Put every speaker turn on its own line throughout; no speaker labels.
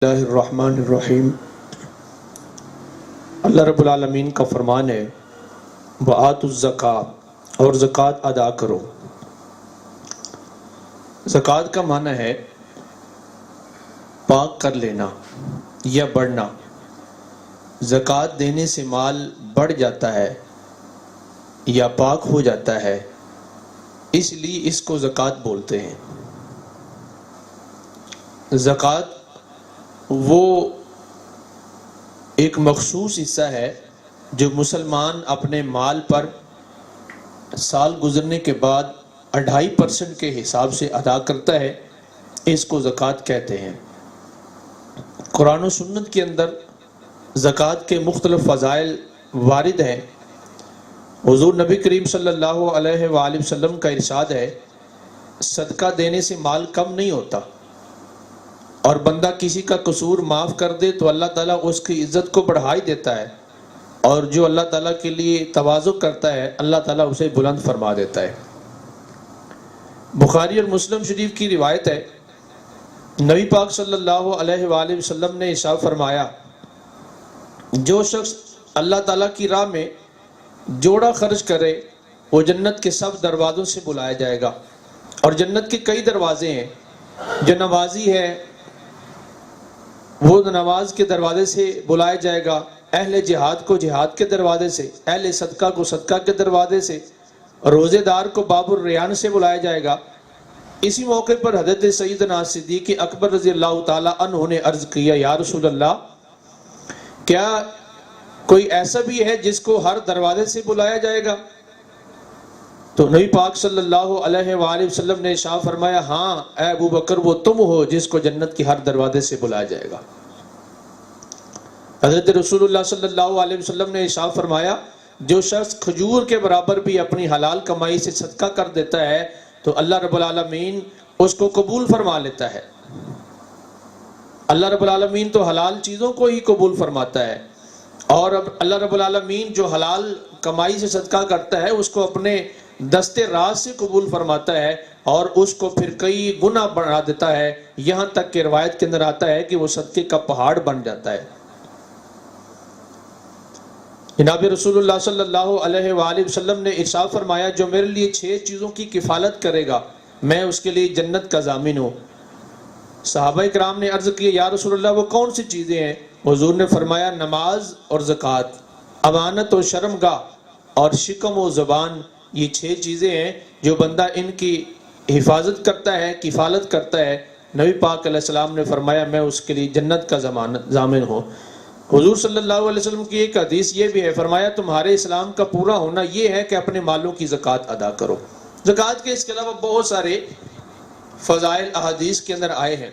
اللہ الرحمن الرحیم۔ اللہ رب العالمین کا فرمان ہے وَآتُوا الزَّکَاۃَ، اور زکوٰۃ ادا کرو۔ زکوٰۃ کا معنی ہے پاک کر لینا یا بڑھنا۔ زکوٰۃ دینے سے مال بڑھ جاتا ہے یا پاک ہو جاتا ہے، اس لیے اس کو زکوٰۃ بولتے ہیں۔ زکوٰۃ وہ ایک مخصوص حصہ ہے جو مسلمان اپنے مال پر سال گزرنے کے بعد 2.5% کے حساب سے ادا کرتا ہے، اس کو زکوٰۃ کہتے ہیں۔ قرآن و سنت کے اندر زکوٰۃ کے مختلف فضائل وارد ہیں۔ حضور نبی کریم صلی اللہ علیہ وآلہ وسلم کا ارشاد ہے، صدقہ دینے سے مال کم نہیں ہوتا، اور بندہ کسی کا قصور معاف کر دے تو اللہ تعالیٰ اس کی عزت کو بڑھا ہی دیتا ہے، اور جو اللہ تعالیٰ کے لیے تواضع کرتا ہے اللہ تعالیٰ اسے بلند فرما دیتا ہے۔ بخاری اور مسلم شریف کی روایت ہے، نبی پاک صلی اللہ علیہ وآلہ وسلم نے ارشاد فرمایا، جو شخص اللہ تعالیٰ کی راہ میں جوڑا خرچ کرے وہ جنت کے سب دروازوں سے بلایا جائے گا۔ اور جنت کے کئی دروازے ہیں، جو نمازی ہے وہ نماز کے دروازے سے بلایا جائے گا، اہل جہاد کو جہاد کے دروازے سے، اہل صدقہ کو صدقہ کے دروازے سے، روزے دار کو باب الریان سے بلایا جائے گا۔ اسی موقع پر حضرت سیدنا صدیق اکبر رضی اللہ تعالی عنہ نے عرض کیا، یا رسول اللہ، کیا کوئی ایسا بھی ہے جس کو ہر دروازے سے بلایا جائے گا؟ تو نبی پاک صلی اللہ علیہ وآلہ وسلم نے ارشاد فرمایا، ہاں اے ابو بکر، وہ تم ہو جس کو جنت کی ہر دروازے سے بلایا جائے گا۔ حضرت رسول اللہ صلی اللہ علیہ وسلم نے ارشاد فرمایا، جو شخص کھجور کے برابر بھی اپنی حلال کمائی سے صدقہ کر دیتا ہے تو اللہ رب العالمین اس کو قبول فرما لیتا ہے۔ اللہ رب العالمین تو حلال چیزوں کو ہی قبول فرماتا ہے، اور اب اللہ رب العالمین جو حلال کمائی سے صدقہ کرتا ہے اس کو اپنے دستے راز سے قبول فرماتا ہے، اور اس کو پھر کئی گنا بڑھا دیتا ہے، یہاں تک کہ روایت کے اندر آتا ہے کہ وہ صدقے کا پہاڑ بن جاتا ہے۔ جناب رسول اللہ صلی اللہ علیہ وآلہ وسلم نے ارشاد فرمایا، جو میرے لیے 6 چیزوں کی کفالت کرے گا میں اس کے لیے جنت کا ضامن ہوں۔ صحابہ کرام نے عرض کیا، یا رسول اللہ وہ کون سی چیزیں ہیں؟ حضور نے فرمایا، نماز اور زکوٰۃ، امانت و شرمگاہ اور شکم و زبان، یہ 6 چیزیں ہیں، جو بندہ ان کی حفاظت کرتا ہے، کفالت کرتا ہے، نبی پاک علیہ السلام نے فرمایا میں اس کے لیے جنت کا ضامن ہوں۔ حضور صلی اللہ علیہ وسلم کی ایک حدیث یہ بھی ہے، فرمایا تمہارے اسلام کا پورا ہونا یہ ہے کہ اپنے مالوں کی زکوٰۃ ادا کرو۔ زکوٰۃ کے اس کے علاوہ بہت سارے فضائل احادیث کے اندر آئے ہیں۔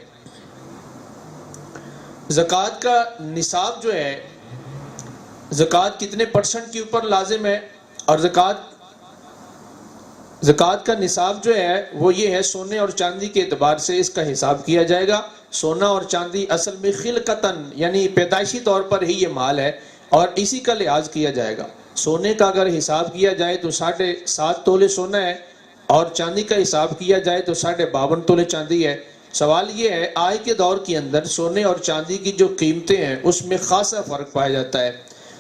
زکوٰۃ کا نصاب جو ہے، زکوٰۃ کتنے % کے اوپر لازم ہے، اور زکوٰۃ کا نصاب جو ہے وہ یہ ہے، سونے اور چاندی کے اعتبار سے اس کا حساب کیا جائے گا۔ سونا اور چاندی اصل میں خلقتاً یعنی پیدائشی طور پر ہی یہ مال ہے، اور اسی کا لحاظ کیا جائے گا۔ سونے کا اگر حساب کیا جائے تو 7.5 تولے سونا ہے، اور چاندی کا حساب کیا جائے تو 52.5 تولے چاندی ہے۔ سوال یہ ہے، آج کے دور کے اندر سونے اور چاندی کی جو قیمتیں ہیں اس میں خاصا فرق پایا جاتا ہے۔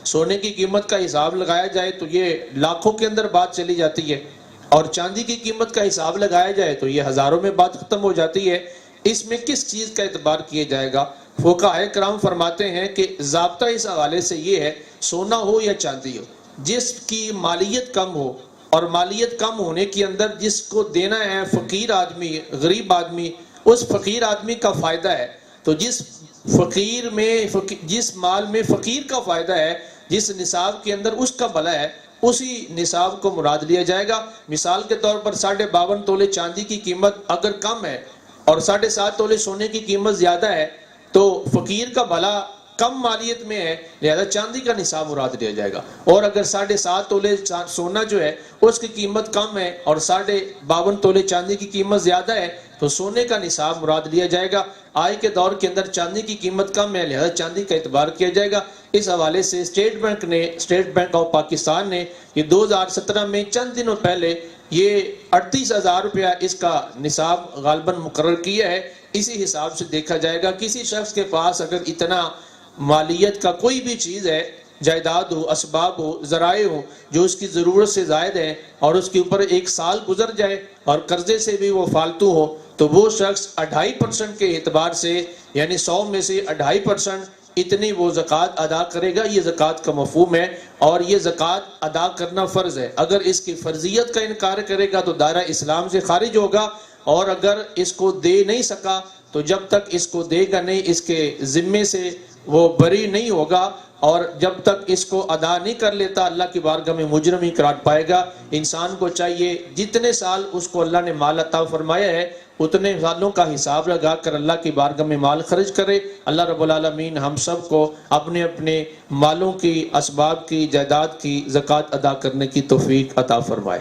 سونے کی قیمت کا حساب لگایا جائے تو یہ لاکھوں کے اندر بات چلی جاتی ہے، اور چاندی کی قیمت کا حساب لگایا جائے تو یہ ہزاروں میں بات ختم ہو جاتی ہے۔ اس میں کس چیز کا اعتبار کیا جائے گا؟ فقہاء کرام فرماتے ہیں کہ ضابطہ اس حوالے سے یہ ہے، سونا ہو یا چاندی ہو، جس کی مالیت کم ہو، اور مالیت کم ہونے کے اندر جس کو دینا ہے فقیر آدمی، غریب آدمی، اس فقیر آدمی کا فائدہ ہے، تو جس مال میں فقیر کا فائدہ ہے، جس نصاب کے اندر اس کا بھلا ہے، اسی نصاب کو مراد لیا جائے گا۔ مثال کے طور پر 52.5 تولے چاندی کی قیمت اگر کم ہے اور 7.5 تولے سونے کی قیمت زیادہ ہے تو فقیر کا بھلا کم مالیت میں ہے، لہذا چاندی کا نصاب مراد لیا جائے گا۔ اور اگر 7.5 تولے سونا جو ہے اس کی قیمت کم ہے اور 52.5 تولے چاندی کی قیمت زیادہ ہے تو سونے کا نصاب مراد لیا جائے گا۔ آج کے دور کے اندر چاندی کی قیمت کم ہے، لہذا چاندی کا اعتبار کیا جائے گا۔ اس حوالے سے اسٹیٹ بینک آف پاکستان نے یہ 2017 میں چند دنوں پہلے یہ 38,000 روپیہ اس کا نصاب غالباً مقرر کیا ہے. اسی حساب سے دیکھا جائے گا. کسی شخص کے پاس اگر اتنا مالیت کا کوئی بھی چیز ہے، جائیداد ہو، اسباب ہو، ذرائع ہو، جو اس کی ضرورت سے زائد ہے اور اس کے اوپر 1 سال گزر جائے اور قرضے سے بھی وہ فالتو ہو، تو وہ شخص 2.5% کے اعتبار سے، یعنی 100 میں سے 2.5% اتنی وہ زکوٰۃ ادا کرے گا. یہ زکوٰۃ کا مفہوم ہے اور یہ زکوٰۃ ادا کرنا فرض ہے. اگر اس کی فرضیت کا انکار کرے گا تو دائرہ اسلام سے خارج ہوگا، اور اگر اس کو دے نہیں سکا تو جب تک اس کو دے گا نہیں، اس کے ذمے سے وہ بری نہیں ہوگا، اور جب تک اس کو ادا نہیں کر لیتا اللہ کی بارگاہ میں مجرم ہی قرار پائے گا. انسان کو چاہیے جتنے سال اس کو اللہ نے مال عطا فرمایا ہے اتنے سالوں کا حساب لگا کر اللہ کی بارگاہ میں مال خرچ کرے. اللہ رب العالمین ہم سب کو اپنے اپنے مالوں کی، اسباب کی، جائیداد کی زکوٰۃ ادا کرنے کی توفیق عطا فرمائے.